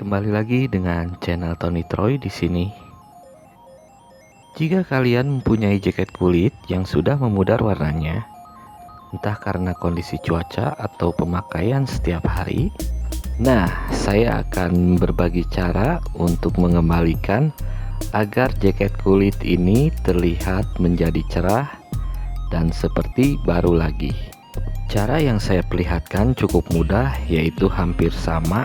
Kembali lagi dengan channel Tony Troy di sini. Jika kalian mempunyai jaket kulit yang sudah memudar warnanya, entah karena kondisi cuaca atau pemakaian setiap hari, saya akan berbagi cara untuk mengembalikan agar jaket kulit ini terlihat menjadi cerah dan seperti baru lagi. Cara yang saya perlihatkan cukup mudah, yaitu hampir sama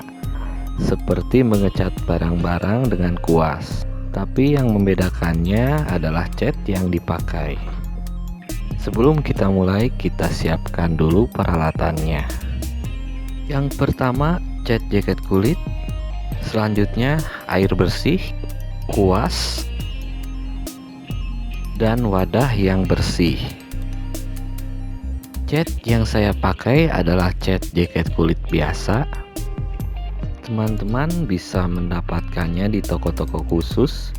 seperti mengecat barang-barang dengan kuas, tapi yang membedakannya adalah cat yang dipakai. Sebelum kita mulai, kita siapkan dulu peralatannya. Yang pertama, cat jaket kulit. Selanjutnya, air bersih, kuas, dan wadah yang bersih. Cat yang saya pakai adalah cat jaket kulit biasa. Teman-teman bisa mendapatkannya di toko-toko khusus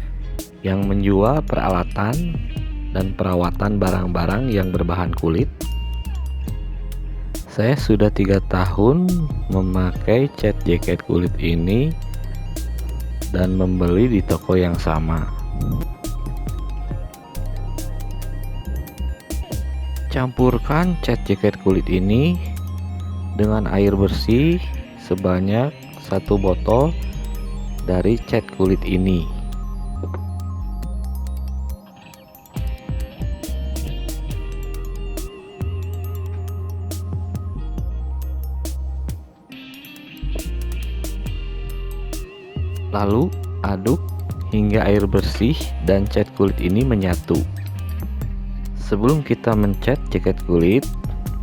yang menjual peralatan dan perawatan barang-barang yang berbahan kulit. Saya sudah 3 tahun memakai cat jaket kulit ini dan membeli di toko yang sama. Campurkan cat jaket kulit ini dengan air bersih sebanyak 1 botol dari cat kulit ini. Lalu aduk hingga air bersih dan cat kulit ini menyatu. Sebelum kita mencat jaket kulit,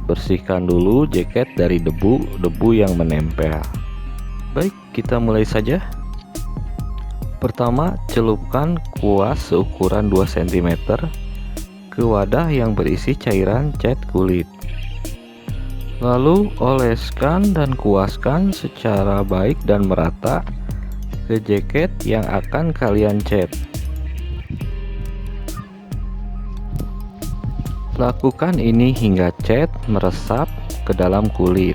bersihkan dulu jaket dari debu yang menempel. Baik, kita mulai saja. Pertama, celupkan kuas seukuran 2 cm ke wadah yang berisi cairan cat kulit. Lalu oleskan dan kuaskan secara baik dan merata ke jaket yang akan kalian cat. Lakukan ini hingga cat meresap ke dalam kulit.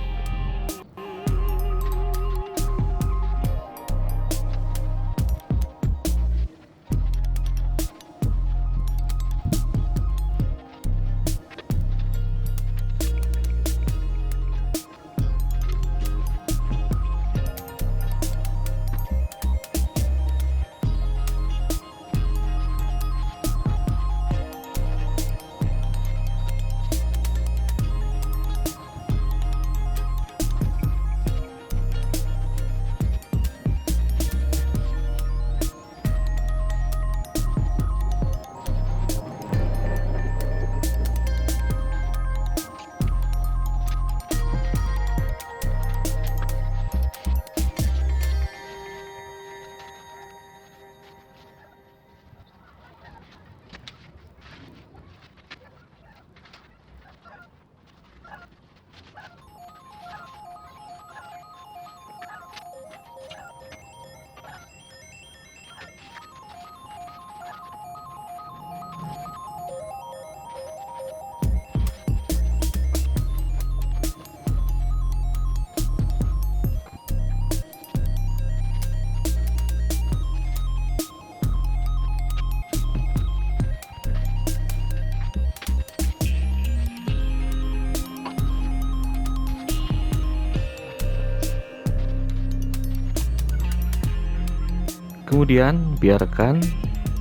Kemudian biarkan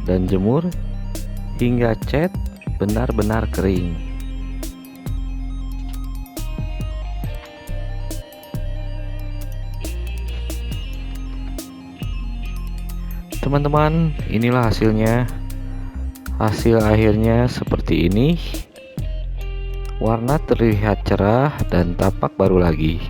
dan jemur hingga cat benar-benar kering. Teman-teman, inilah hasilnya. Hasil akhirnya seperti ini. Warna terlihat cerah dan tampak baru lagi.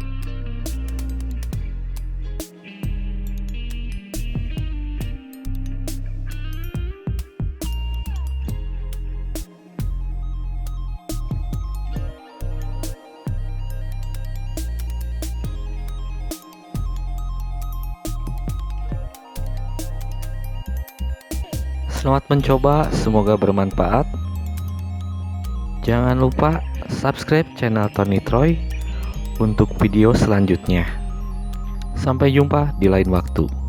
Selamat mencoba, semoga bermanfaat. Jangan lupa subscribe channel Tony Troy untuk video selanjutnya. Sampai jumpa di lain waktu.